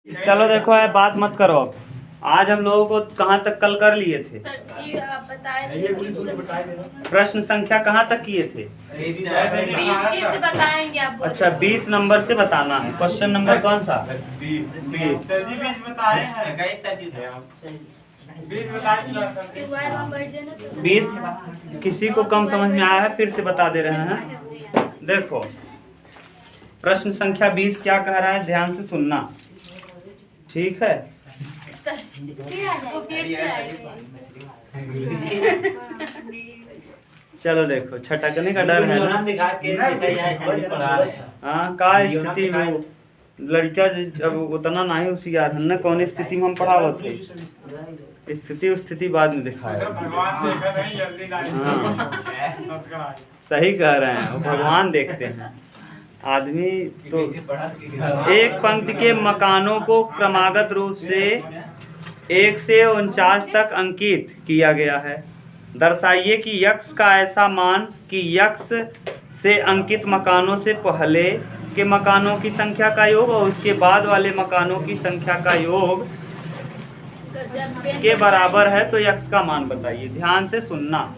चलो देखो है, बात मत करो अब। आज हम लोगों को कहाँ तक कल कर लिए थे? प्रश्न संख्या कहाँ तक किए थे? 20 से बताएंगे आप। अच्छा 20 नंबर से बताना है। क्वेश्चन नंबर कौन सा? 20। किसी को कम समझ में आया है फिर से बता दे रहे हैं। देखो प्रश्न संख्या 20 क्या कह रहा है, ध्यान से सुनना, ठीक है? चलो देखो, छटकने का डर है ना? हाँ का स्थिति में लड़का जब उतना नहीं होशियार है ना, कौन स्थिति में हम पढ़ावत थे, स्थिति बाद में दिखाया। हाँ सही कह रहे हैं, वो भगवान देखते हैं। आदमी तो एक पंक्ति के मकानों को क्रमागत रूप से 1 से 49 तक अंकित किया गया है। दर्शाइए कि यक्स का ऐसा मान कि यक्स से अंकित मकानों से पहले के मकानों की संख्या का योग और उसके बाद वाले मकानों की संख्या का योग के बराबर है, तो यक्स का मान बताइए। ध्यान से सुनना।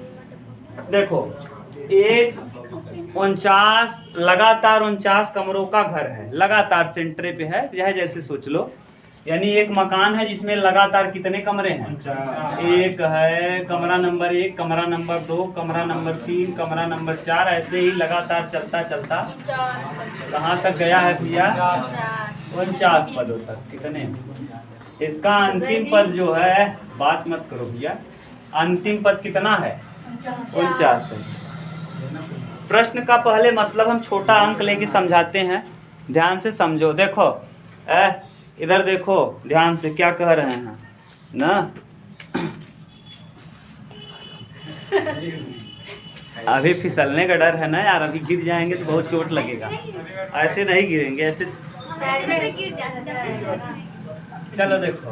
देखो 49 लगातार 49 कमरों का घर है, लगातार सेंटर पे है, यह जैसे सोच लो, यानी एक मकान है जिसमें लगातार कितने कमरे हैं? एक है, कमरा नंबर 1, कमरा नंबर 2, कमरा नंबर 3, कमरा नंबर 4, ऐसे ही लगातार चलता चलता कहाँ तक गया है भैया? 49 पदों तक। कितने? इसका अंतिम पद जो है, बात मत करो भैया, अंतिम पद कितना है? 49 है। प्रश्न का पहले मतलब हम छोटा अंक लेके समझाते हैं, ध्यान से समझो। देखो इधर देखो ध्यान से, क्या कह रहे हैं ना? अभी फिसलने का डर है ना यार, अभी गिर जाएंगे तो बहुत चोट लगेगा। ऐसे नहीं गिरेंगे, ऐसे। चलो देखो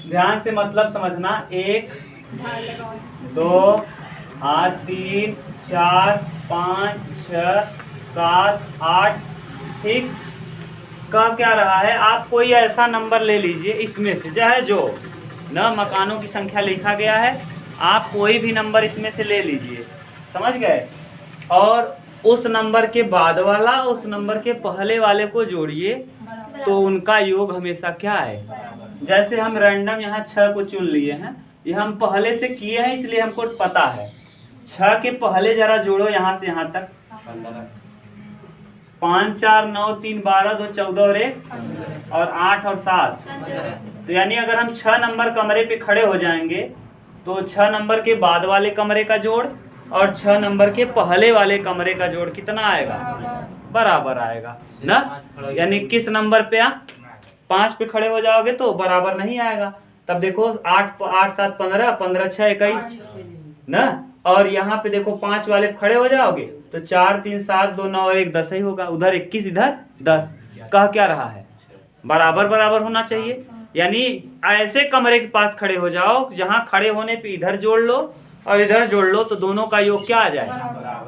ध्यान से मतलब समझना। 1 2 3 4 5 6 7 8, ठीक? का क्या रहा है, आप कोई ऐसा नंबर ले लीजिए इसमें से, चाहे जो न मकानों की संख्या लिखा गया है, आप कोई भी नंबर इसमें से ले लीजिए, समझ गए? और उस नंबर के बाद वाला उस नंबर के पहले वाले को जोड़िए, तो उनका योग हमेशा क्या है? जैसे हम रैंडम यहाँ 6 को चुन लिए हैं, ये हम पहले से किए हैं इसलिए हमको पता है। 6 के पहले जरा जोड़ो यहाँ से यहाँ तक, 5 4 9 3 12 2 14 और 1 और 8 और 7। तो यानी अगर हम 6 नंबर कमरे पे खड़े हो जाएंगे तो 6 नंबर के बाद वाले कमरे का जोड़ और 6 नंबर के पहले वाले कमरे का जोड़ कितना आएगा? बराबर आएगा ना? यानी किस नंबर पे 5 पे खड़े हो जाओगे तो बराबर नहीं आएगा। तब देखो 8 8 7 15, 15 6 21 ना, और यहाँ पे देखो 5 वाले खड़े हो जाओगे तो 4 3 7 2 9 और 1 10 ही होगा। उधर 21 इधर 10, कह क्या रहा है? बराबर बराबर होना चाहिए। यानी ऐसे कमरे के पास खड़े हो जाओ जहाँ खड़े होने पे इधर जोड़ लो और इधर जोड़ लो तो दोनों का योग क्या आ जाए?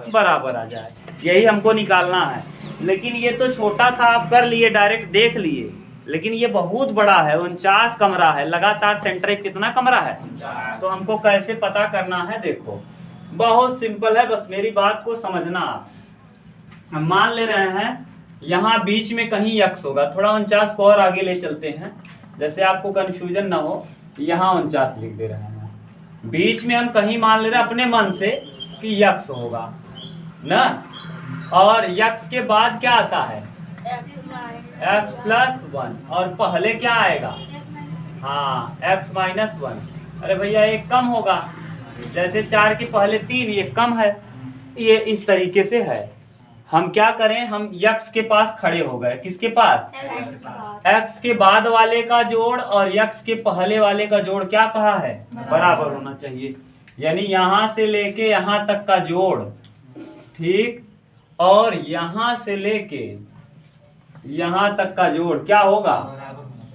बराबर आ जाए। यही हमको निकालना है। लेकिन ये तो छोटा था, आप कर लिए, डायरेक्ट देख लिए, लेकिन ये बहुत बड़ा है। 49 कमरा है, लगातार सेंटर कितना कमरा है? तो हमको कैसे पता करना है? देखो बहुत सिंपल है, बस मेरी बात को समझना। हम मान ले रहे हैं यहाँ बीच में कहीं यक्स होगा, थोड़ा 49 को और आगे ले चलते हैं, जैसे आपको कंफ्यूजन ना हो। यहाँ 49 लिख दे रहे हैं, बीच में हम कहीं मान ले रहे हैं अपने मन से कि यक्स होगा ना, और यक्स के बाद क्या आता है? x + 1, और पहले क्या आएगा? हाँ x - 1। अरे भैया एक कम होगा, जैसे 4 के पहले 3, ये कम है, ये इस तरीके से है। हम क्या करें, हम यक्स के पास खड़े हो गए। किसके पास? x के बाद वाले का जोड़ और यक्स के पहले वाले का जोड़ क्या कहा है? बराबर होना चाहिए। यानी यहाँ से लेके यहाँ तक का जोड़, ठीक, और यहाँ से लेके यहाँ तक का जोड़ क्या होगा?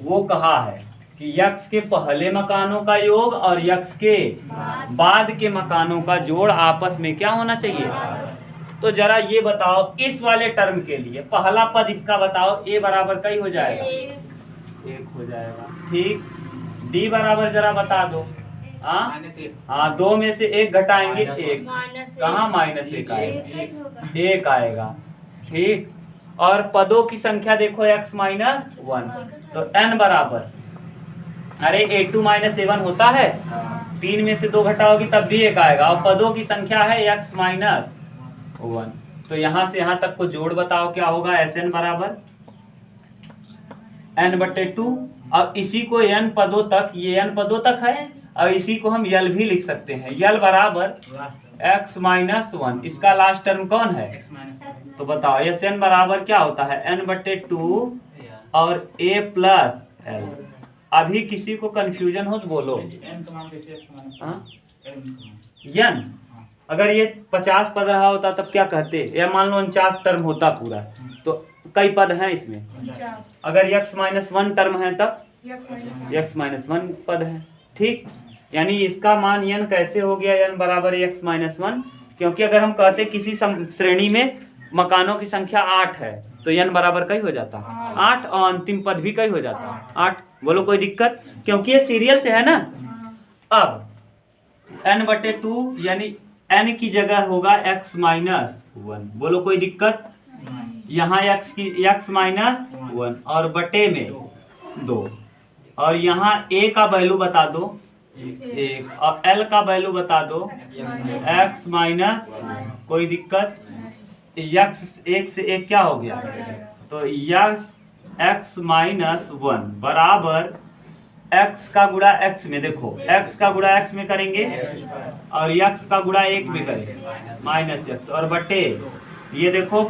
वो कहा है कि यक्स के पहले मकानों का योग और यक्स के बाद के मकानों का जोड़ आपस में क्या होना चाहिए? तो जरा ये बताओ इस वाले टर्म के लिए पहला पद इसका बताओ, a बराबर कई हो जाएगा, एक हो जाएगा। ठीक, d बराबर जरा बता दो। हाँ, 2 में से 1 घटाएंगे 1, कहाँ -1 आएगा, 1 आएगा। ठीक, और पदों की संख्या देखो x - 1, तो n बराबर, अरे a2 - a1 होता है, 3 में से 2 घटाओगी तब भी 1 आएगा, और पदों की संख्या है x - 1, तो यहाँ से यहाँ तक को जोड़ बताओ क्या होगा, Sn बराबर n/2, अब इसी को n पदों तक, ये n पदों तक है, और इसी को हम यल भी लिख सकते हैं, यल बराबर x - 1, इसका लास्ट टर्म कौन है, तो बताओ Sn बराबर क्या होता है, n/2 और a + l। अभी किसी को कंफ्यूजन हो तो बोलो। n अगर ये 50 पद रहा होता तब क्या कहते, या मान लो 49 टर्म होता पूरा, तो कई पद हैं इसमें, अगर x - 1 टर्म है तब x - 1 पद है। ठीक, यानी इसका मान n कैसे हो गया, n बराबर x - 1, क्योंकि अगर हम कहते किसी श्रेणी में मकानों की संख्या 8 है तो n बराबर कई हो जाता 8, और अंतिम पद भी कई हो जाता 8। बोलो कोई दिक्कत, क्योंकि ये सीरियल से है ना। अब n/2 यानी n की जगह होगा x - 1, बोलो कोई दिक्कत, यहाँ x - 1 और बटे में 2, और यहाँ a का वैल्यू बता दो 1, और l का वैल्यू बता दो x - कोई दिक्कत, x 1 से 1 क्या हो गया, तो x - 1 बराबर x का गुणा x में, देखो x का गुणा x में करेंगे और x का गुणा 1 में करेंगे -x, और बटे ये देखो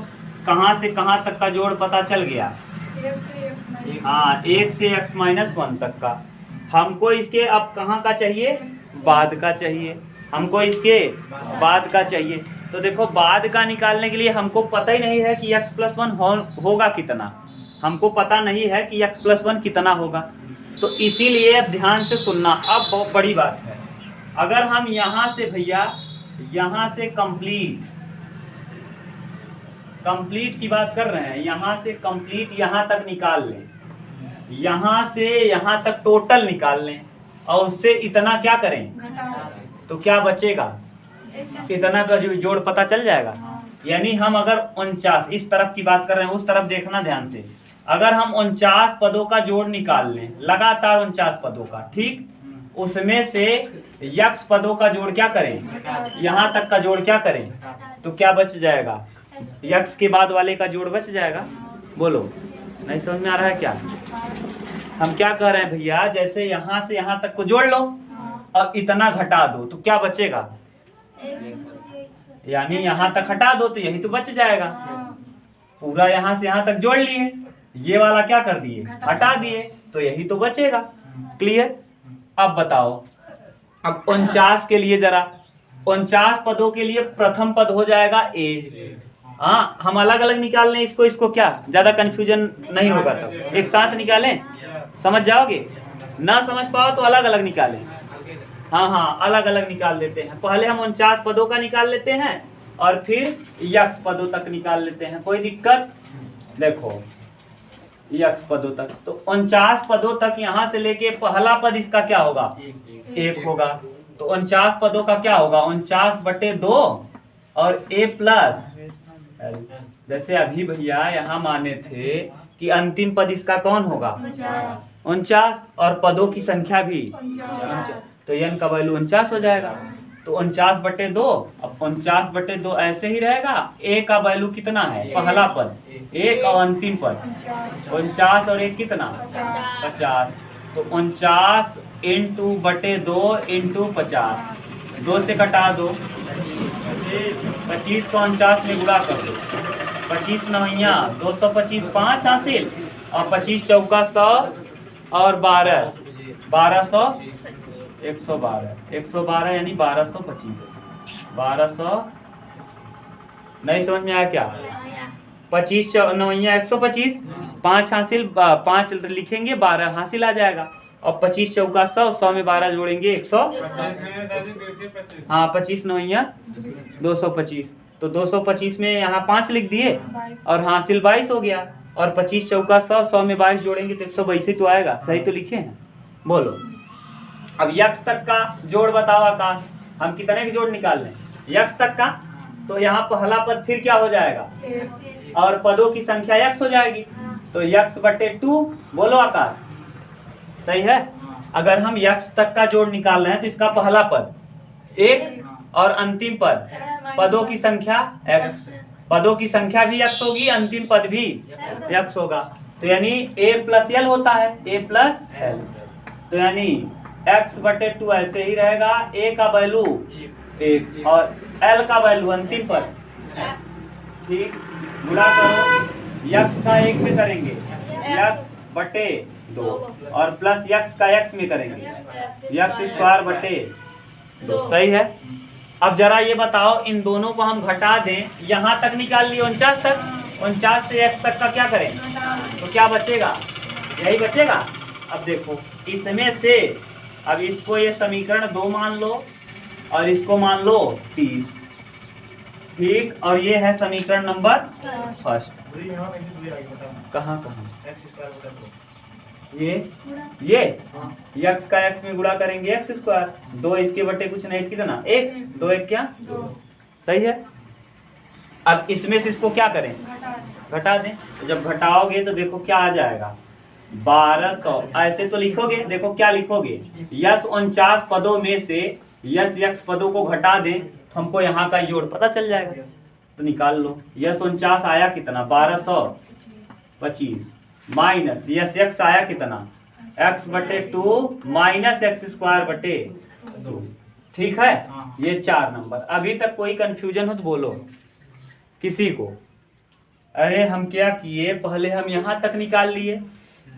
कहाँ से कहाँ तक का जोड़ पता चल गया, हाँ 1 से x - 1 तक का। हमको इसके अब कहाँ का चाहिए, बाद का चाहिए, हमको इसके बाद का चाहिए। तो देखो बाद का निकालने के लिए हमको पता ही नहीं है कि x + 1 होगा कितना, हमको पता नहीं है कि x + 1 कितना होगा, तो इसीलिए अब ध्यान से सुनना। अब बहुत बड़ी बात है, अगर हम यहाँ से भैया यहाँ से कंप्लीट की बात कर रहे हैं, यहाँ से कंप्लीट यहाँ तक निकाल लें, यहाँ से यहाँ तक टोटल निकाल लें, और उससे इतना क्या करें, तो क्या बचेगा, इतना का जो जोड़ पता चल जाएगा। यानी हम अगर 49 इस तरफ की बात कर रहे हैं, उस तरफ देखना ध्यान से, अगर हम 49 पदों का जोड़ निकाल लें, लगातार 49 पदों का, ठीक, उसमें से x पदों का जोड़ क्या करें, यहाँ तक का जोड़ क्या करें, तो क्या बच जाएगा, x के बाद वाले का जोड़ बच जाएगा। बोलो नहीं समझ में आ रहा है क्या, हम क्या कह रहे हैं भैया, जैसे यहाँ से यहाँ तक को जोड़ लो और इतना घटा दो तो क्या बचेगा, यानी यहाँ तक हटा दो तो यही तो बच जाएगा। पूरा यहाँ से यहाँ तक जोड़ लिए, ये वाला क्या कर दिए, हटा दिए, तो यही तो बचेगा। क्लियर। अब बताओ, अब 49 के लिए जरा 49 पदों के लिए प्रथम पद हो जाएगा a। हाँ, हम अलग अलग निकाल लें इसको, इसको क्या ज्यादा कंफ्यूजन नहीं होगा, तब एक साथ निकालें, समझ जाओगे। ना समझ पाओ तो अलग अलग निकालें। हाँ, अलग अलग निकाल देते हैं। पहले हम 49 पदों का निकाल लेते हैं और फिर x पदों तक निकाल लेते हैं, कोई दिक्कत। देखो x पदों तक, तो 49 पदों तक यहाँ से लेके पहला पद इसका क्या होगा, 1 होगा। तो 49 पदों का क्या होगा, 49/2 और a प्लस, जैसे अभी भैया यहाँ माने थे कि अंतिम पद इसका कौन होगा, 49, और पदों की संख्या भी 49, तो n का वैल्यू 49 हो जाएगा। तो 49/2, अब 49/2 ऐसे ही रहेगा। a का वैल्यू कितना है, पहला पद 1 और अंतिम पद 49 और 1 कितना 50। तो 49 × 2 × 50, 2 से कटा दो, 25 को 49 में गुणा कर दो, 25 9 225, 5 हासिल, और 25 चौका 100 और 12 1200, 112 यानी 1225। 1200 नहीं समझ में आया क्या, 25 9 125, 5 हासिल, 5 लिखेंगे, 12 हासिल आ जाएगा, और 25 चौका 100, 100 में 12 जोड़ेंगे 100, हाँ 25 9 225, तो 225 में यहाँ 5 लिख दिए और हासिल 22 हो गया। और 25 चौका 100, 100 में 22 जोड़ेंगे तो 122 ही तो आएगा। सही तो लिखे हैं? बोलो। अब यक्स तक का जोड़ बताओ आकाश, हम कितने के जोड़ निकाल लें यक्स तक का? तो यहाँ पहला पद फिर क्या हो जाएगा, और पदों की संख्या यक्स हो जाएगी, तो यक्स बटे 2। बोलो आकाश, सही है? अगर हम यक्स तक का जोड़ निकाल रहे हैं तो इसका पहला पद 1 और अंतिम पद, पदों की संख्या x, पदों की संख्या भी x होगी, अंतिम पद भी x होगा। तो यानी a प्लस एल होता है, a प्लस एल। तो यानी x बटे 2 ऐसे ही रहेगा, a का वैल्यू 1 और l का वैल्यू अंतिम पद। ठीक, गुणा करो, x का 1 में करेंगे x बटे 2 और प्लस x का x में करेंगे x स्क्वायर बटे 2। सही है? अब जरा ये बताओ, इन दोनों को हम घटा दें, यहाँ तक निकाल लिए 49 तक, 49 से x तक का क्या करें तो क्या बचेगा, यही बचेगा। अब देखो इसमें से, अब इसको ये समीकरण 2 मान लो और इसको मान लो 3। ठीक, और ये है समीकरण नंबर फर्स्ट। कहाँ ये यक्स का एक्स में गुणा करेंगे एक्स स्क्वायर, 2 इसके बटे कुछ नहीं, कितना 1, 2 1 क्या 2। सही है? अब इसमें से इसको क्या करें, घटा दें। तो जब घटाओगे तो देखो क्या आ जाएगा, 1200। ऐसे तो लिखोगे, देखो क्या लिखोगे, यस 49 पदों में से यस यक्स पदों को घटा दें तो हमको यहाँ का जोड़ पता चल जाएगा। तो निकाल लो, यस 49 आया कितना 1225 माइनस यस एक्स आया कितना x बटे 2 माइनस एक्स स्क्वायर बटे 2। ठीक है? ये 4 नंबर। अभी तक कोई कंफ्यूजन हो तो बोलो किसी को। अरे हम क्या किए, पहले हम यहाँ तक निकाल लिए,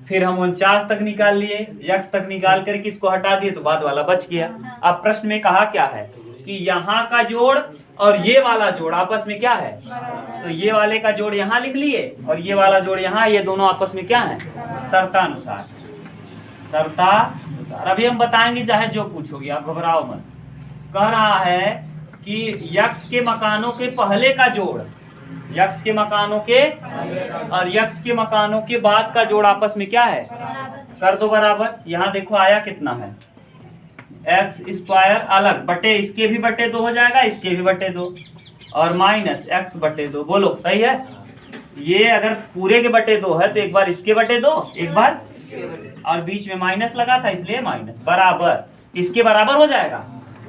फिर हम 49 तक निकाल लिए, x तक निकाल कर किसको हटा दिए तो बाद वाला बच गया। अब प्रश्न में कहा क्या है कि यहाँ का जोड़ और ये वाला जोड़ आपस में क्या है, तो ये वाले का जोड़ यहाँ लिख लिए और ये वाला जोड़ यहाँ, ये दोनों आपस में क्या है, शर्तानुसार। शर्तानुसार अभी हम बताएंगे, चाहे जो पूछोगे आप घबराओ मत। कह रहा है कि यक्स के मकानों के पहले का जोड़, यक्स के मकानों के और यक्स के मकानों के बाद का जोड़ आपस में क्या है, कर दो बराबर। यहाँ देखो आया कितना है, एक्स स्क्वायर अलग बटे, इसके भी बटे 2 हो जाएगा, इसके भी बटे 2 और माइनस एक्स बटे 2। बोलो सही है? ये अगर पूरे के बटे 2 है तो एक बार इसके बटे 2, एक बार, और बीच में माइनस लगा था इसलिए माइनस, बराबर इसके बराबर हो जाएगा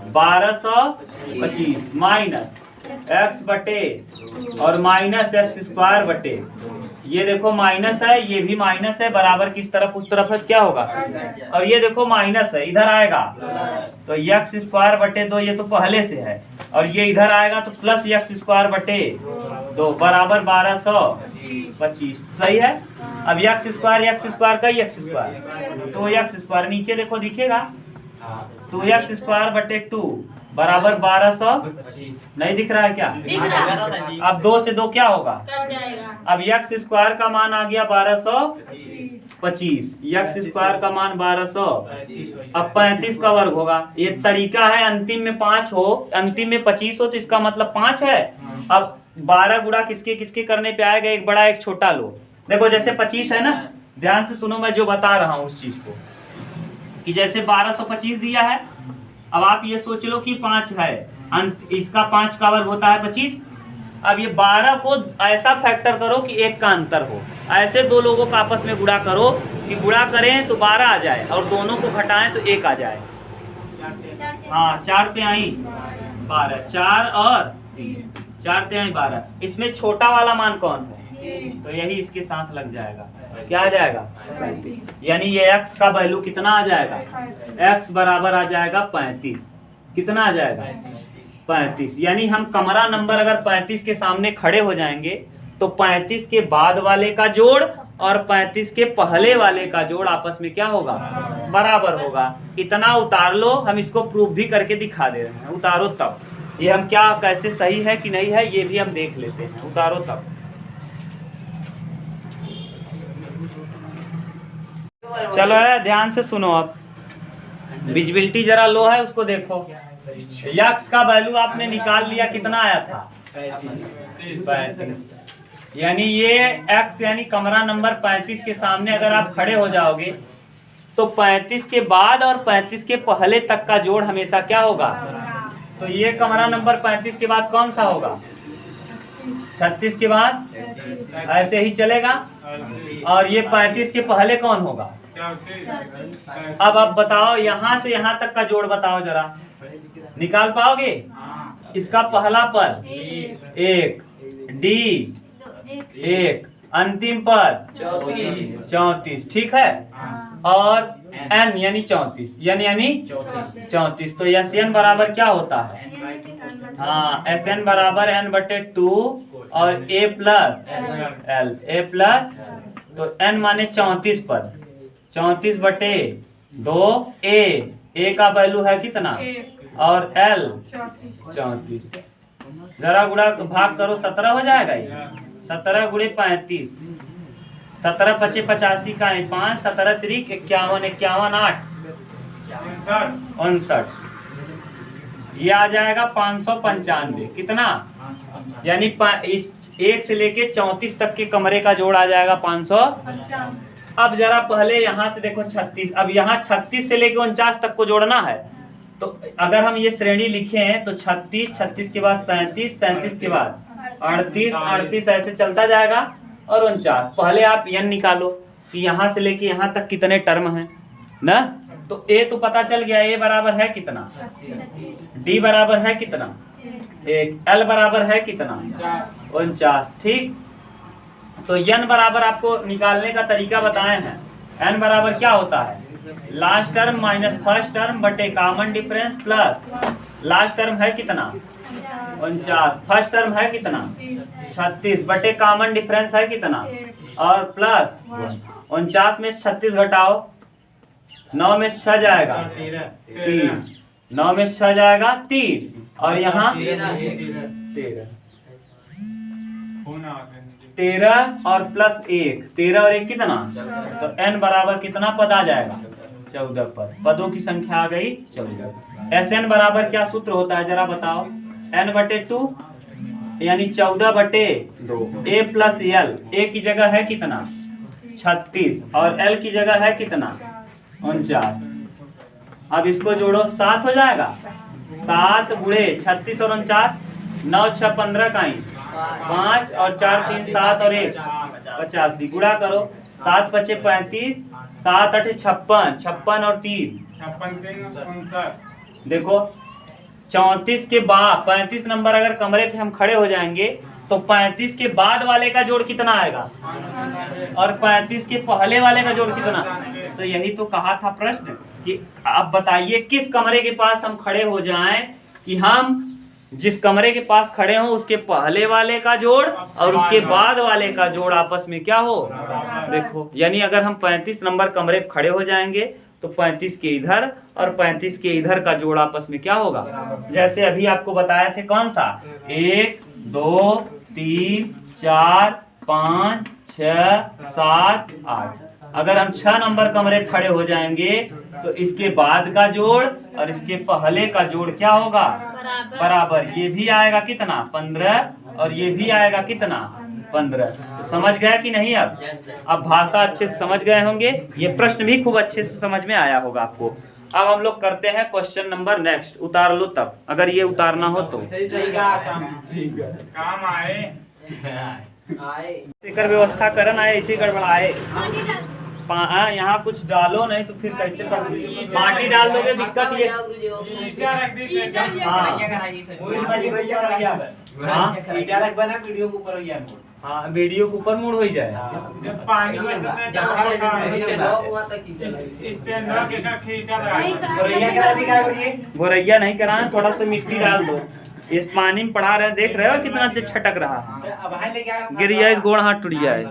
1225 माइनस एक्स बटे और माइनस एक्स स्क्वायर बटे, ये देखो माइनस है, ये भी माइनस है, बराबर किस तरफ उस तरफ है क्या होगा, और ये देखो माइनस है इधर आएगा तो एक्स स्क्वायर बटे 2, ये तो पहले से है, और ये इधर आएगा तो प्लस एक्स स्क्वायर बटे 2 बराबर 1225। सही है? अब एक्स स्क्वायर का एक्स स्क्वायर, तो एक्स स्क्वायर नीचे देखो दिखेगा, 2x स्क्वायर बटे 2 बराबर 1200, नहीं दिख रहा है क्या? दिख रहा है। अब 2 से 2 क्या होगा, कट जाएगा। अब x स्क्वायर का मान आ गया 1225, x स्क्वायर का मान 1200, अब 35 का वर्ग होगा। ये तरीका है, अंतिम में 5 हो, अंतिम में 25 हो तो इसका मतलब 5 है। अब 12 गुणा किसके किसके करने पे आएगा, एक बड़ा एक छोटा लो। देखो जैसे 25 है ना, ध्यान से सुनो मैं जो बता रहा हूँ उस चीज को, कि जैसे 1225 दिया है, अब आप ये सोच लो कि 5 है, इसका 5 का वर्ग होता है 25। अब ये 12 को ऐसा फैक्टर करो कि 1 का अंतर हो, ऐसे दो लोगों का आपस में गुणा करो कि गुणा करें तो 12 आ जाए और दोनों को घटाएं तो 1 आ जाए। हाँ 4 तिहाई 12, 4 और 3, 4 तिहाई 12। इसमें छोटा वाला मान कौन है, तो यही इसके साथ लग जाएगा, क्या आ जाएगा 35। यानी ये x का वैल्यू कितना आ जाएगा, x बराबर आ जाएगा 35। कितना आ जाएगा 35। यानी हम कमरा नंबर अगर 35 के सामने खड़े हो जाएंगे तो 35 के बाद वाले का जोड़ और 35 के पहले वाले का जोड़ आपस में क्या होगा, बराबर होगा। इतना उतार लो, हम इसको प्रूफ भी करके दिखा दे रहे हैं, उतारो तब। ये हम क्या कैसे सही है कि नहीं है ये भी हम देख लेते हैं, उतारो तब। चलो है, ध्यान से सुनो। अब विजिबिलिटी जरा लो है, उसको देखो। यक्स का वैल्यू आपने निकाल लिया, कितना आया था 35। यानी ये x यानी कमरा नंबर 35 के सामने अगर आप खड़े हो जाओगे तो 35 के बाद और 35 के पहले तक का जोड़ हमेशा क्या होगा? तो ये कमरा नंबर 35 के बाद कौन सा होगा? 36 के बाद ऐसे ही चलेगा। और ये 35 के पहले कौन होगा? अब आप बताओ, यहाँ से यहाँ तक का जोड़ बताओ जरा, निकाल पाओगे? इसका पहला पद 1, डी 1, अंतिम पद 34, ठीक है। और n यानी 34, यानी 34, तो एस एन बराबर क्या होता है? हाँ, एस एन बराबर n/2 और a plus L, a plus, तो n माने 34 पद, 34/2 a का वैल्यू है कितना? और l 34। जरा गुणा भाग करो, 17 हो जाएगा ये। 17 गुणे 35, 17 × 5 = 85 का 5, 17 × 3 = 51, 51 8 59, ये आ जाएगा 595। कितना? यानी इस 1 से लेके 34 तक के कमरे का जोड़ आ जाएगा 555। अब जरा पहले यहाँ से देखो 36, अब यहाँ 36 से लेके 49 तक को जोड़ना है। तो अगर हम ये श्रेणी लिखे हैं तो 36, 36 के बाद 37, 37 के बाद 38, 38 ऐसे चलता जाएगा और 49। पहले आप n निकालो कि यहाँ से लेके यहाँ तक कितने टर्म हैं ना। तो a तो पता चल गया, a बराबर है कितना? d बराबर है कितना? 1, l बराबर है कितना? 49, ठीक। तो n बराबर आपको निकालने का तरीका बताए हैं। n बराबर क्या होता है? Last term minus first term बटे common difference plus last term है कितना? 49, फर्स्ट टर्म है कितना? 36 बटे कॉमन डिफरेंस है कितना? और प्लस 49 में 36 घटाओ, 9 में 6 जाएगा 3, 9 में 6 जाएगा 3, और यहाँ 13 और प्लस 1, 13 और 1 कितना? तो n बराबर कितना पद आ जाएगा? 14 पद। पदों की संख्या आ गई 14। एस एन बराबर क्या सूत्र होता है जरा बताओ? n/2 यानी 14/2, a प्लस एल। a की जगह है कितना? 36 और l की जगह है कितना? 49। अब इसको जोड़ो, 7 हो जाएगा। 7 गुणे 36 और 49, 9 × 6 = 15 का 5 और 4 3 7 और 1 85, गुणा करो, 7 × 5 = 35, 7 × 8 = 56, 56 और 3 देखो 34 के बाद 35 नंबर अगर कमरे पे हम खड़े हो जाएंगे तो 35 के बाद वाले का जोड़ कितना आएगा? और 35 के पहले वाले का जोड़ कितना? तो यही तो कहा था प्रश्न कि आप बताइए किस कमरे के पास हम खड़े हो जाएं कि हम जिस कमरे के पास खड़े हो उसके पहले वाले का जोड़ और उसके बाद वाले का जोड़ आपस में क्या हो? देखो, यानी अगर हम 35 नंबर कमरे पे खड़े हो जाएंगे तो 35 के इधर और 35 के इधर का जोड़ आपस में क्या होगा? जैसे अभी आपको बताया थे, कौन सा? 1 2 3 4 5 6 7 8। अगर हम 6 नंबर कमरे पे खड़े हो जाएंगे तो इसके बाद का जोड़ और इसके पहले का जोड़ क्या होगा? बराबर। ये भी आएगा कितना? 15, और ये भी आएगा कितना? 15। तो समझ गए कि नहीं? अब भाषा अच्छे से समझ गए होंगे, ये प्रश्न भी खूब अच्छे से समझ में आया होगा आपको। अब हम लोग करते हैं क्वेश्चन नंबर नेक्स्ट। उतार लो तब, अगर ये उतारना हो तो। काम आए व्यवस्था करन आए, इसी गड़बड़ाए। यहाँ कुछ डालो नहीं तो फिर कैसे माटी डाल दोगे? दिक्कत ये हाँ, वीडियो के ऊपर मुड़ हो जाए। गोरैया नहीं कराना, थोड़ा सा मिट्टी डाल दो। इस पानी में पढ़ा रहे, देख रहे हो कितना अच्छा छटक रहा है। गिर जाए गोड़ हाथ टूट जाए।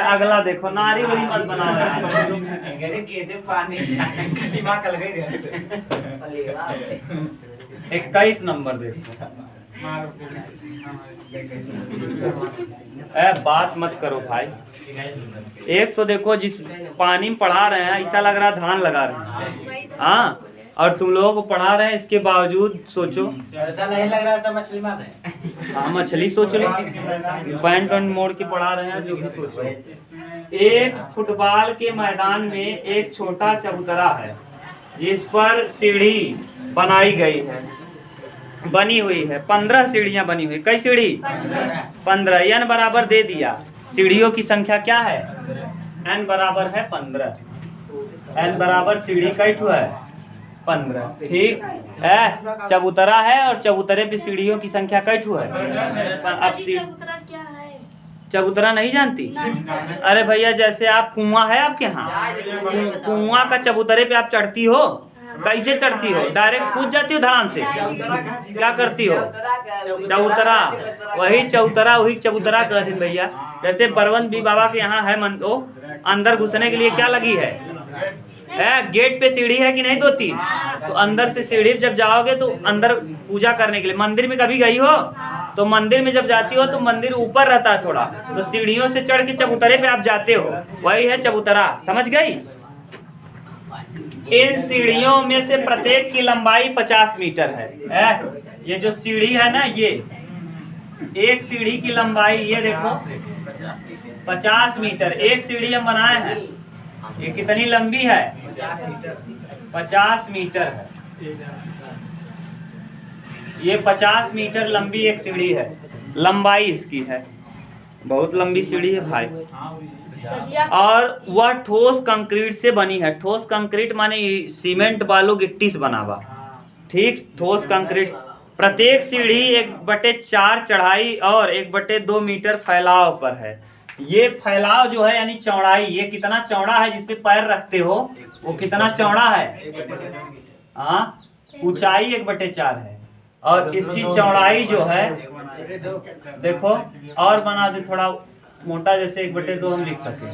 अगला देखो, नारी वही मत बनाओ। 21 नंबर देखो। बात मत करो भाई। एक तो देखो, जिस पानी में पढ़ा रहे हैं ऐसा लग रहा है धान लगा रहे हैं। हाँ, और तुम लोगों को पढ़ा रहे हैं, इसके बावजूद सोचो। ऐसा नहीं लग रहा है सब मछली मार रहे हैं। हाँ मछली सोच लो, पैंट वैंट मोड़ के पढ़ा रहे हैं, जो भी सोचो। एक फुटबॉल के मैदान में एक छोटा चबूतरा है जिस पर सीढ़ी बनाई गई है, बनी हुई है। 15 सीढ़ियां बनी हुई। कई सीढ़ी? 15। n बराबर दे दिया। सीढ़ियों की संख्या क्या है? n बराबर है 15। n बराबर सीढ़ी कई ठो है? 15। ठीक है, चबूतरा है और चबूतरे पे सीढ़ियों की संख्या कई ठो है? अब चबूतरा क्या है? चबूतरा नहीं जानती? अरे भैया, जैसे आप कुआं है आपके यहाँ, कुआं का चबूतरे पे आप चढ़ती हो, कैसे चढ़ती हो? डायरेक्ट कूद जाती हो धड़ाम से? क्या करती हो? चबूतरा। वही चबूतरा, वही चबूतरा कहते हैं भैया। जैसे परवन भी बाबा के यहाँ है मंदिर, अंदर घुसने के लिए क्या लगी है? गेट पे सीढ़ी है कि नहीं? 2-3। तो अंदर से सीढ़ी जब जाओगे तो अंदर पूजा करने के लिए, मंदिर में कभी गई हो? तो मंदिर में जब जाती हो तो मंदिर ऊपर रहता है थोड़ा, तो सीढ़ियों से चढ़ के चबूतरे पे आप जाते हो, वही है चबूतरा। समझ गई? इन सीढ़ियों में से प्रत्येक की लंबाई 50 मीटर है। ये जो सीढ़ी है ना, ये एक सीढ़ी की लंबाई, ये देखो 50 मीटर। एक सीढ़ी हम बनाए हैं, ये कितनी लंबी है? 50 मीटर है। ये 50 मीटर लंबी एक सीढ़ी है, लंबाई इसकी है। बहुत लंबी सीढ़ी है भाई। और वह ठोस कंक्रीट से बनी है। ठोस कंक्रीट माने सीमेंट बालू गिट्टी से बना हुआ। ठीक, ठोस कंक्रीट। प्रत्येक सीढ़ी 1/4 चढ़ाई और 1/2 मीटर फैलाव पर है। ये फैलाव जो है यानी चौड़ाई, ये कितना चौड़ा है जिसपे पैर रखते हो, वो कितना चौड़ा है? हाँ, ऊंचाई 1/4 है और इसकी चौड़ाई जो है, देखो और बना दे थोड़ा मोटा, जैसे 1/2 हम लिख सके।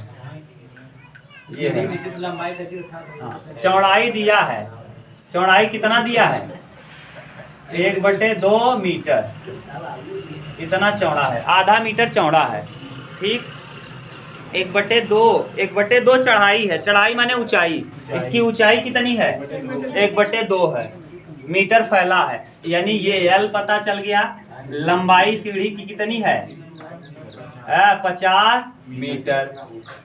ये है चौड़ाई दिया है। चौड़ाई कितना दिया है? 1/2 मीटर। इतना चौड़ा है, आधा मीटर चौड़ा है। ठीक, 1/2 चढ़ाई है। चढ़ाई माने ऊंचाई। इसकी ऊंचाई कितनी है? 1/2 है। मीटर फैला है, यानी ये L पता चल गया। लंबाई सीढ़ी की कितनी है? 50 मीटर।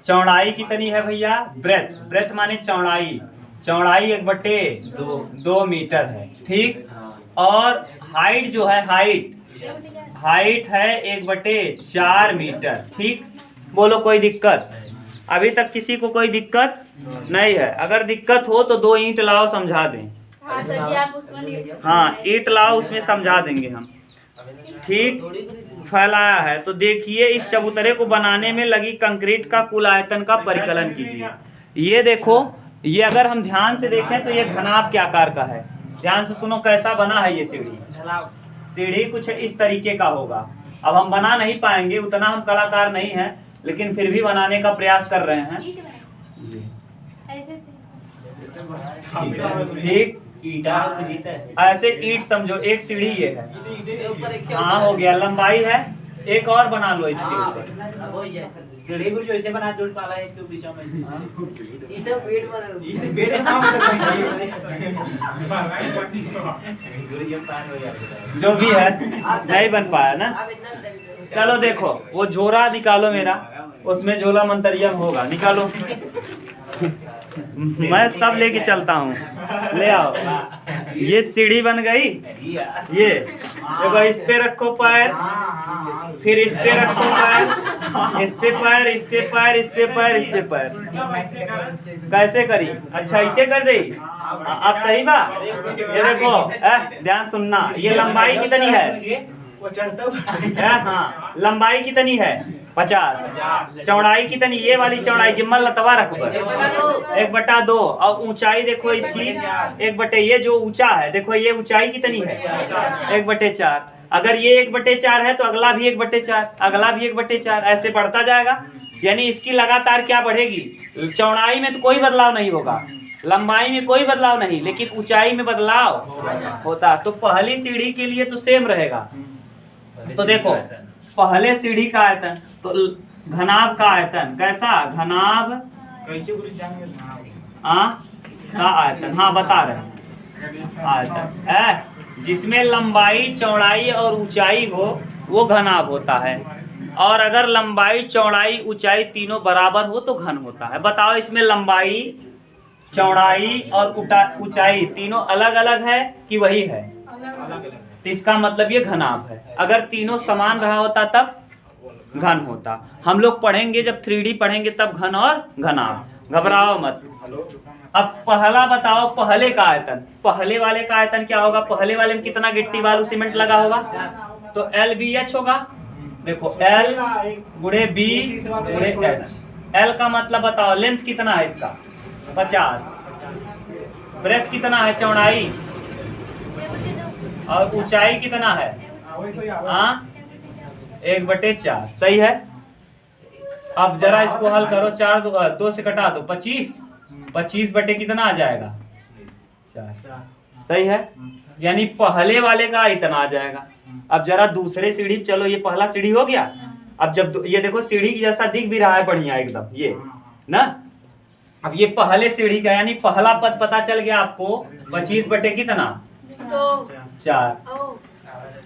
चौड़ाई कितनी है भैया? ब्रेथ माने चौड़ाई। चौड़ाई 1/2 मीटर है। ठीक, और हाइट जो है, हाइट है 1/4 मीटर। ठीक, बोलो कोई दिक्कत? अभी तक किसी को कोई दिक्कत नहीं है? अगर दिक्कत हो तो 2 ईंट लाओ, समझा दें। हाँ, ईंट लाओ, उसमें समझा देंगे हम। ठीक, फैलाया है। तो देखिए, इस चबूतरे को बनाने में लगी कंक्रीट का कुल आयतन का परिकलन कीजिए। ये देखो, ये अगर हम ध्यान से देखें तो ये घनाभ के आकार का है। ध्यान से सुनो कैसा बना है ये सीढ़ी। सीढ़ी कुछ इस तरीके का होगा। अब हम बना नहीं पाएंगे, उतना हम कलाकार नहीं हैं, लेकिन फिर भी बनाने का प्रयास कर रहे हैं। ठीक, ऐसे ईंट समझो, एक सीढ़ी ये है। हाँ, हो गया। लंबाई है, एक और बना लो इसके ऊपर। सीढ़ी को जो ऐसे बना जोड़ पाला है इसके बीच में। जो भी है, नहीं बन पाया ना। चलो देखो, वो झोरा निकालो मेरा, उसमें झोला मंतरियम होगा, निकालो। मैं सब लेके चलता हूँ, ले आओ। ये सीढ़ी बन गई। ये देखो, इस पे रखो पैर, फिर इस पे रखो पैर, इस पे पैर, इस पे पैर, इस पे पैर, इस पे पैर। कैसे करी? अच्छा, इसे कर दे। अब सही बा? ये देखो, ध्यान सुनना। ये लंबाई कितनी है? हाँ, लंबाई कितनी है? 50। चौड़ाई कितनी? ये वाली चौड़ाई जिम्मल लतवा रख बस 1/2। और ऊंचाई देखो इसकी 1/, ये जो ऊंचा है देखो, ये ऊंचाई कितनी है? 1/4। अगर ये 1/4 है तो अगला भी 1/4, अगला भी 1/4, ऐसे बढ़ता जाएगा। यानी इसकी लगातार क्या बढ़ेगी? चौड़ाई में तो कोई बदलाव नहीं होगा, लंबाई में कोई बदलाव नहीं, लेकिन ऊंचाई में बदलाव होता। तो पहली सीढ़ी के लिए तो सेम रहेगा। तो देखो, पहले सीढ़ी का आयतन, तो घनाभ का आयतन कैसा? घनाभ का आयतन, हाँ बता रहे हैं। आयतन। जिसमें लंबाई चौड़ाई और ऊंचाई हो वो घनाभ होता है, और अगर लंबाई चौड़ाई ऊंचाई तीनों बराबर हो तो घन होता है। बताओ इसमें लंबाई चौड़ाई और ऊंचाई तीनों अलग अलग है कि वही है? तो इसका मतलब ये घनाभ है। अगर तीनों समान रहा होता तब घन होता। हम लोग पढ़ेंगे जब 3D पढ़ेंगे तब घन और घनाभ, घबराओ मत। अब पहला बताओ, पहले का आयतन। पहले वाले का आयतन क्या होगा? पहले वाले में कितना गिट्टी बालू सीमेंट लगा होगा? तो LBH होगा। देखो L गुणे B गुणे H। L का मतलब बताओ, लेंथ कितना है इसका? 50। ब्रेथ कितना है? चौड़ाई। और ऊंचाई कितना है? 1/4। सही है। अब जरा इसको हल करो, 2 से कटा दो, 25 बटे कितना आ जाएगा? 4। सही है। यानी पहले वाले का इतना आ जाएगा। अब जरा दूसरे सीढ़ी, चलो ये पहला सीढ़ी हो गया। अब जब ये देखो सीढ़ी की जैसा दिख भी रहा है बढ़िया एकदम, ये ना। अब ये पहले सीढ़ी का, यानी पहला पद पता चल गया आपको, 25 बटे कितना? 4।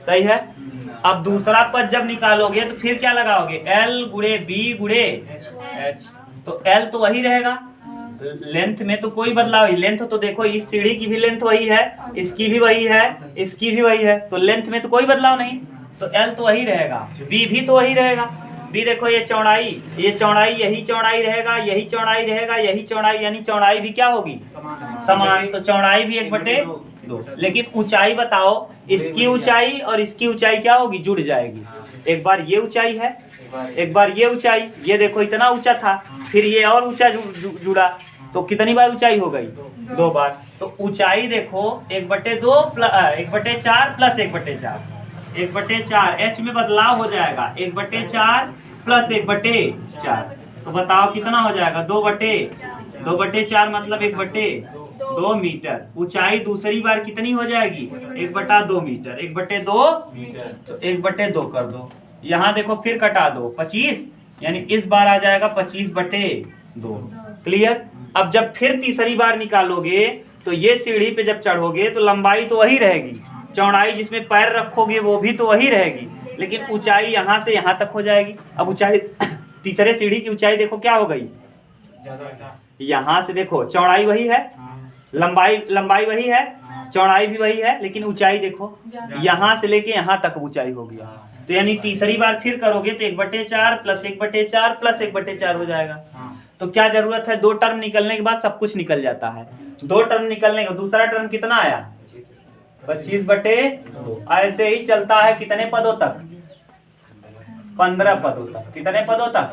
सही है। अब दूसरा पद जब निकालोगे तो फिर क्या लगाओगे? L गुणे B गुणे H। तो L तो वही रहेगा, लेंथ में तो कोई बदलाव ही। लेंथ तो देखो, इस सीढ़ी की भी लेंथ वही है, इसकी भी वही है, इसकी भी वही है, तो लेंथ में तो कोई बदलाव नहीं। तो L तो वही रहेगा, B भी तो वही रहेगा। B देखो, ये चौड़ाई, यही चौड़ाई रहेगा, यही चौड़ाई रहेगा, यही चौड़ाई, यानी चौड़ाई भी क्या होगी? समान। तो चौड़ाई भी 1/2। लेकिन ऊंचाई बताओ, इसकी ऊंचाई और इसकी ऊंचाई क्या होगी? जुड़ जाएगी। एक बार ये ऊंचाई है, एक बार ये ऊंचाई। ये देखो इतना ऊंचा था, फिर ये और ऊंचा जुड़ा, तो कितनी बार ऊंचाई हो गई? 2 बार। तो ऊंचाई देखो 1/2 1/4 प्लस 1/4। 1/4 H में बदलाव हो जाएगा, 1/4 प्लस 1/4। तो बताओ कितना हो जाएगा? 2/4 मतलब 1/2 मीटर। ऊंचाई दूसरी बार कितनी हो जाएगी? 1/2 मीटर। 1/2 तो 1/2 कर दो। यहाँ देखो फिर कटा दो, 25, यानी इस बार आ जाएगा 25/2। क्लियर। अब जब फिर तीसरी बार निकालोगे तो ये सीढ़ी पे जब चढ़ोगे तो लंबाई तो वही रहेगी, चौड़ाई जिसमें पैर रखोगे वो भी तो वही रहेगी, लेकिन ऊंचाई यहाँ से यहाँ तक हो जाएगी। अब ऊंचाई तीसरे सीढ़ी की ऊंचाई देखो क्या हो गई? यहाँ से देखो चौड़ाई वही है, लंबाई वही है, चौड़ाई भी वही है, लेकिन ऊंचाई देखो यहाँ से लेके यहाँ तक ऊंचाई हो गया। तो यानी तीसरी बार फिर करोगे तो 1/4 प्लस 1/4 प्लस 1/4 हो जाएगा। तो क्या जरूरत है? 2 टर्म निकलने के बाद सब कुछ निकल जाता है। 2 टर्म निकलने का दूसरा टर्म कितना आया? 25/2। ऐसे ही चलता है कितने पदों तक? 15 पदों तक। कितने पदों तक?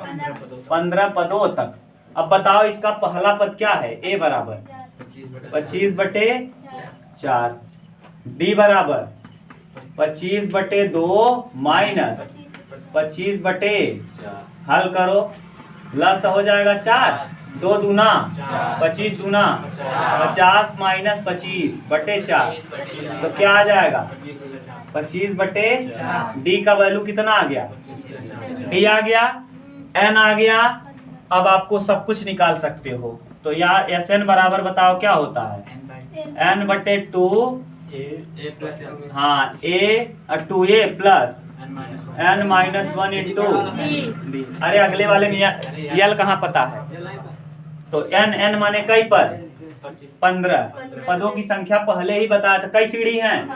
15 पदों तक। अब बताओ इसका पहला पद क्या है? A बराबर 25/4, D बराबर 25/2 माइनस 25/4। हल करो, लस हो जाएगा 4, 2 दूना 25 दूना 50 माइनस 25/4। तो क्या आ जाएगा? 25/4। D का वैल्यू कितना आ गया? D आ गया, N आ गया। अब आपको सब कुछ निकाल सकते हो। तो यहाँ SN बराबर बताओ क्या होता है? N/2 हाँ A/2A plus N-1 into D। अरे अगले वाले में L कहाँ पता है? तो N माने कई पद? 15। पदों की संख्या पहले ही बताया था। कई सीढ़ी हैं?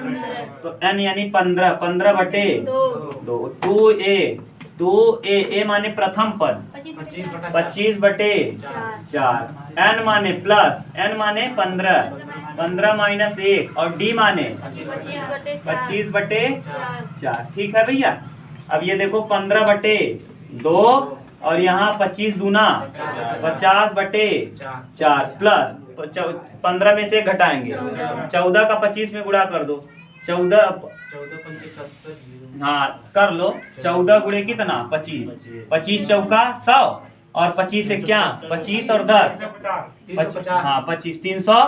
तो N यानी 15। 15/2। 2A माने प्रथम पद, 25/4। N माने प्लस, N माने 15, 15 माइनस 1, और D माने 25/4। ठीक है भैया। अब ये देखो 15/2 और यहाँ 25 दूना 50/4 प्लस 15 में से घटाएंगे, 14 का 25 में गुणा कर दो। 14 हाँ कर लो। 14 गुणे कितना? 25। 25 चौका 100 और 25 से क्या? 25 और 10 हाँ 25 300।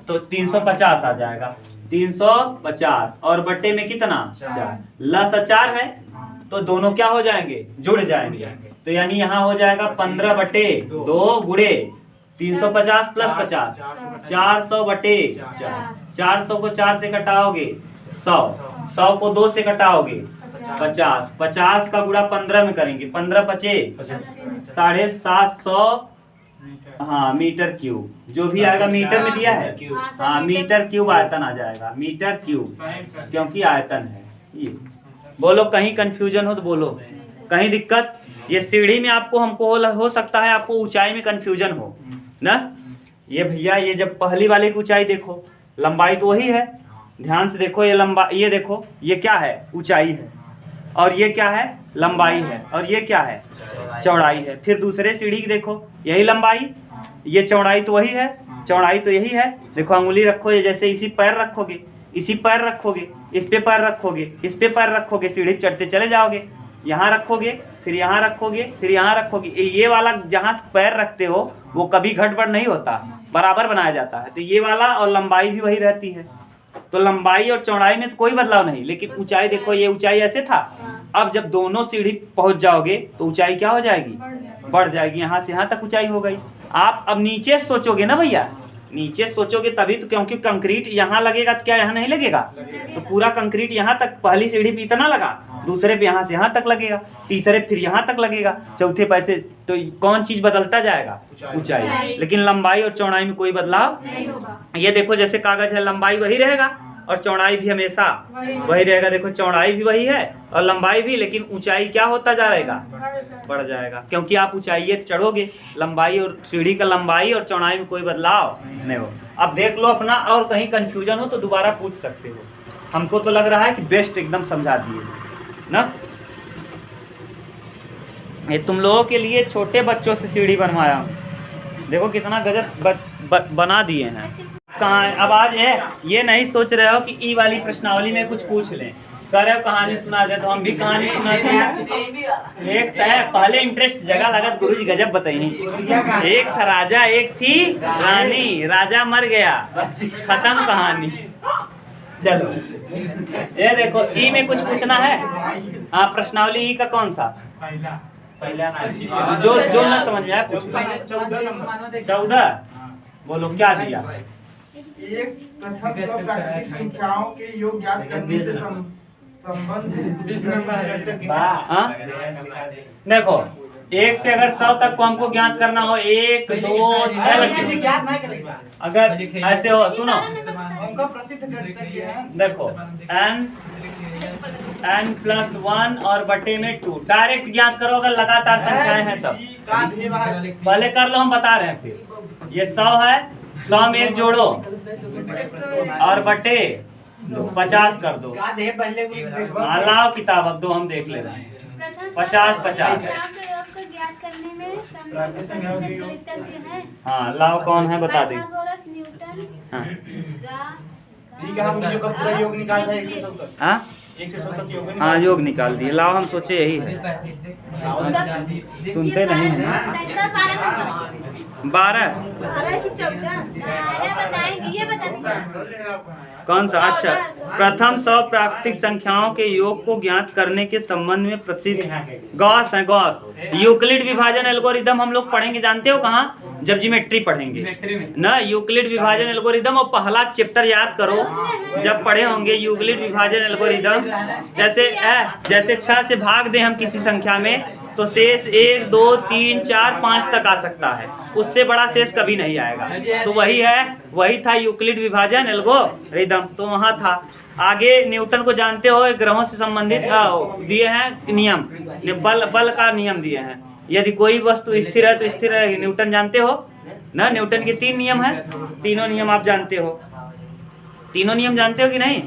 तो 350 आ जाएगा। 350 और बट्टे में कितना? 4। लस 4 है तो दोनों क्या हो जाएंगे? जुड़ जाएंगे। तो यानी यहाँ हो जाएगा 15/2 गुणे 350 प्लस 50 400/4। 400 को 4 से घटाओगे 100, 100 को 2 से घटाओगे 50, 50 का गुणा 15 में करेंगे, 15 पचे 750, हाँ मीटर क्यूब, जो भी आएगा मीटर में दिया है, हाँ मीटर क्यूब आयतन आ जाएगा, मीटर क्यूब, क्योंकि आयतन है ये। बोलो कहीं कंफ्यूजन हो तो बोलो, कहीं दिक्कत? ये सीढ़ी में आपको हमको हो सकता है आपको ऊंचाई में कंफ्यूजन हो ना। ये भैया ये जब पहली वाले की ऊंचाई देखो, लंबाई तो वही है, ध्यान से देखो, ये लंबाई, ये देखो ये क्या है, ऊंचाई है, और ये क्या है, लंबाई है, और ये क्या है, चौड़ाई है। फिर दूसरे सीढ़ी की देखो, यही लंबाई, ये चौड़ाई तो वही है, चौड़ाई तो यही है। देखो अंगुली रखो, ये जैसे इसी पैर रखोगे, इसी पैर रखोगे, इस पे पैर रखोगे, इस पे पैर रखोगे, सीढ़ी चढ़ते चले जाओगे, यहाँ रखोगे, फिर यहाँ रखोगे, फिर यहाँ रखोगे। ये वाला जहाँ पैर रखते हो वो कभी घट-बढ़ नहीं होता, बराबर बनाया जाता है। तो ये वाला और लंबाई भी वही रहती है, तो लंबाई और चौड़ाई में तो कोई बदलाव नहीं, लेकिन ऊंचाई देखो, ये ऊंचाई ऐसे था, अब जब दोनों सीढ़ी पहुंच जाओगे तो ऊंचाई क्या हो जाएगी, बढ़ जाएगी, यहाँ से यहाँ तक ऊंचाई हो गई। आप अब नीचे सोचोगे ना भैया, नीचे सोचोगे तभी तो, क्योंकि कंक्रीट यहाँ लगेगा तो क्या यहाँ नहीं लगेगा, तो पूरा कंक्रीट यहाँ तक, पहली सीढ़ी पे इतना लगा, दूसरे पे यहाँ से यहाँ तक लगेगा, तीसरे फिर यहाँ तक लगेगा, चौथे पैसे, तो कौन चीज बदलता जाएगा, ऊंचाई, लेकिन लंबाई और चौड़ाई में कोई बदलाव नहीं होगा। ये देखो जैसे कागज है, लंबाई वही रहेगा और चौड़ाई भी हमेशा वही रहेगा। देखो चौड़ाई भी वही है और लंबाई भी, लेकिन ऊंचाई क्या होता जा रहेगा, बढ़ जाएगा, क्योंकि आप ऊंचाई चढ़ोगे। लंबाई और सीढ़ी का लंबाई और चौड़ाई में कोई बदलाव नहीं हो। अब देख लो अपना, और कहीं कंफ्यूजन हो तो दोबारा पूछ सकते हो। हमको तो लग रहा है कि बेस्ट एकदम समझा दिए ना। ये तुम लोगों के लिए छोटे बच्चों से सीढ़ी बनवाया हूँ, देखो कितना गजब बना दिए हैं। कहाँ है अब आज है, ये नहीं सोच रहे हो कि ई वाली प्रश्नावली में कुछ पूछ लें, कह रहे हो कहानी सुना दे, तो हम भी कहानी सुनाते हैं। एक तय पहले इंटरेस्ट जगह लगत, गुरुजी गजब बताइए। एक था राजा, एक थी रानी, राजा मर गया, खत्म कहानी। चलो ये देखो, ई में कुछ पूछना है, हाँ प्रश्नावली ई का कौन सा, जो न समझ में आया पूछ। 14 बोलो क्या दिया। एक प्रथम सब प्राकृतिक संख्याओं के योग ज्ञात करने से देखो 1 से अगर 100 तक को हमको ज्ञात करना हो, 1 2 अगर ऐसे हो, सुनो उनका प्रसिद्ध देखो n प्लस 1 और बटे में 2 डायरेक्ट ज्ञात करो अगर लगातार संख्याएं हैं तब। पहले कर लो, हम बता रहे हैं। फिर ये 100 है, 100 में 1 जोड़ो और बटे 50 कर दो। लाओ किताब अब दो, हम देख ले रहे हैं। 50 50 हाँ लाओ, कौन है बता दे। पूरा योग निकाल था 1 से 100 तक। हाँ 1 से 100 तक योग हाँ योग निकाल दिए। लाओ हम सोचे यही है, सुनते नहीं है। 12 कौन सा? अच्छा, प्रथम 100 प्राकृतिक संख्याओं के योग को ज्ञात करने के संबंध में प्रसिद्ध गॉस है। गॉस यूक्लिड विभाजन एल्गोरिदम हम लोग पढ़ेंगे, जानते हो कहाँ? जब ज्योमेट्री पढ़ेंगे ना, यूक्लिड विभाजन एल्गोरिदम। और पहला चैप्टर याद करो जब पढ़े होंगे यूक्लिड विभाजन एल्गोरिदम। जैसे 6 से भाग दें हम किसी संख्या में तो शेष 1 2 3 4 5 तक आ सकता है, उससे बड़ा शेष कभी नहीं आएगा। तो वही था यूक्लिड विभाजन एल्गोरिदम, तो वहाँ था। आगे न्यूटन को जानते हो, ग्रहों से संबंधित दिए हैं नियम, बल का नियम दिए हैं। यदि कोई वस्तु स्थिर है तो स्थिर रहेगी, न्यूटन जानते हो ना। न्यूटन के 3 नियम हैं, तीनों नियम आप जानते हो। तीनों नियम जानते हो कि नहीं?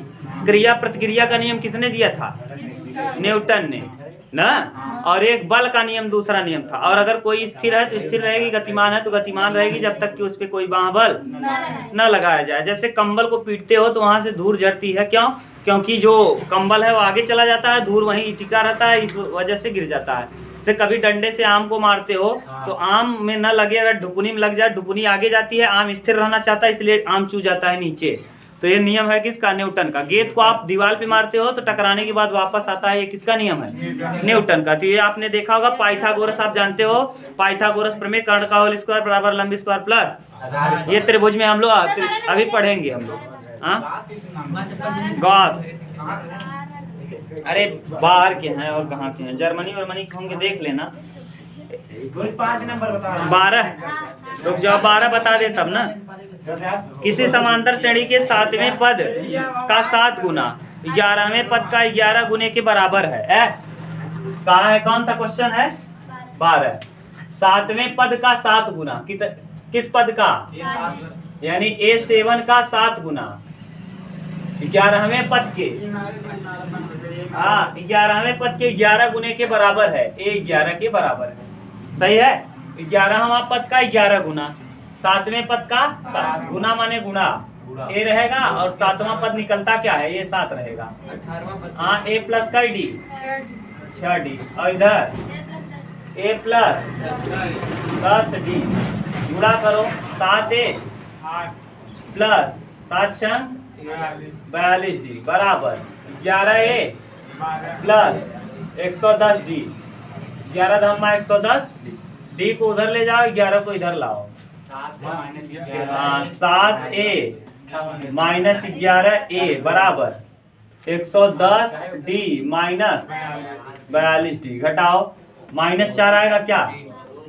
क्रिया प्रतिक्रिया का नियम किसने दिया था? न्यूटन ने ना। और एक बल का नियम दूसरा नियम था। और अगर कोई स्थिर है तो स्थिर रहेगी, गतिमान है तो गतिमान रहेगी, जब तक कि उस पर कोई बाहबल न लगाया जाए। जैसे कंबल को पीटते हो तो वहां से धूल झड़ती है, क्यों? क्योंकि जो कंबल है वो आगे चला जाता है, धूल वहीं टिका रहता है, इस वजह से गिर जाता है। जैसे कभी डंडे से आम को मारते हो तो आम में न लगे, अगर ढुकनी में लग जाए, ढुकनी आगे जाती है, आम स्थिर रहना चाहता है, इसलिए आम चू जाता है नीचे। तो ये नियम है किसका? न्यूटन का। गेंद को आप दीवार पे मारते हो तो टकराने के बाद वापस आता है, ये किसका नियम है? न्यूटन का। तो ये आपने देखा होगा, पाइथागोरस आप जानते हो, पाइथागोरस प्रमेय, कर्ण का होल स्क्वायर बराबर लंबी स्क्वायर प्लस। ये त्रिभुज में हम लोग अभी पढ़ेंगे हम लोग। हाँ किस नाम है? गॉस। कहाँ? अरे बाहर के हैं और कहाँ के हैं, जर्मनी वर्मनी के होंगे, देख लेना। बोल 5 नंबर बता रहा 12 रुक जाओ, 12 बता दे तब ना। किसी समांतर श्रेणी के 7वें पद का 7 गुना 11वें पद का 11 गुने के बराबर है। कहाँ है, कौन सा क्वेश्चन है? 12। 7वें पद का 7 गुना किस पद का, यानी A7 का 7 गुना 11वें पद के, हाँ 11वें पद के 11 गुने के बराबर है। A11 के बराबर है, सही है। 11वां पद का 11 गुना 7वें पद का 7 गुना माने गुणा A रहेगा, और 7वां पद निकलता क्या है, ये 7 रहेगा। हाँ A प्लस का D 6D, और इधर A प्लस 10D, गुणा करो 7A प्लस 7 6 42D बराबर 11A प्लस 110D, 11 धम्मा 110, D को उधर ले जाओ, 11 को इधर लाओ। 7A माइनस 11A बराबर 110D माइनस 42D, घटाओ -4 आएगा क्या,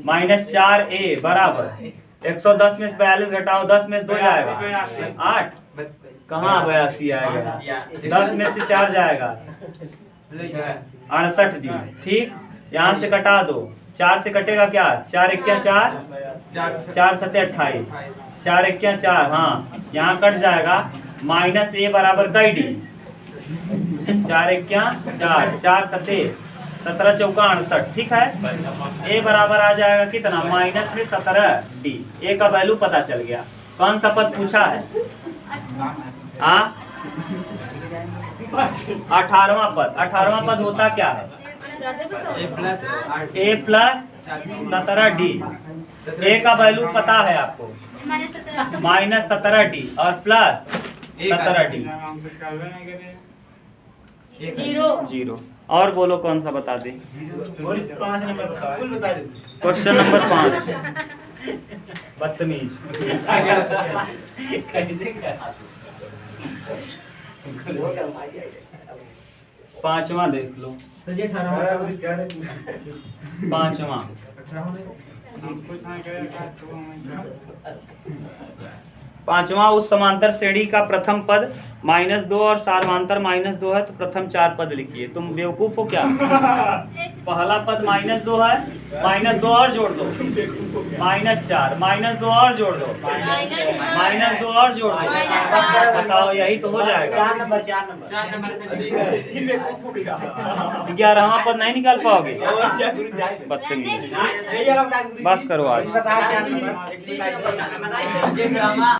-4A बराबर 110 में से 42 घटाओ, 10 में से 2 जाएगा 8, कहाँ 82 आएगा, 10 में से 4 जाएगा 68D। ठीक, यहाँ से कटा दो, 4 से कटेगा क्या, 4 1 4, 4 7 28, 4 1 4, हाँ यहाँ कट जाएगा। -A बराबर कई D, 4 1 4, 4 7 17 चौका 68। ठीक है, A बराबर आ जाएगा कितना, -17D। A का वैल्यू पता चल गया। कौन सा पद पूछा है, हाँ 18वां पद। 18वां पद होता क्या है, A प्लस 17D। A का वैल्यू पता है आपको, -17D और प्लस 17D 0। और बोलो कौन सा बता दे, 5 नंबर बताओ, कुल बता दो। Question number 5। बदतमीज। कैसे कर 5वां देख लो, 5वां पांचवा उस समांतर श्रेणी का प्रथम पद -2 और सार्वंतर -2 है, तो प्रथम 4 पद लिखिए। तुम बेवकूफ हो क्या, पहला पद -2 है, -2 और जोड़ दो, -4, -2 और जोड़ दो, -2 और जोड़ दो, बताओ यही तो हो जाएगा। 4 नंबर 11वां पद नहीं निकाल पाओगे, बदतमीज। बस करो आज। बता 4 नंबर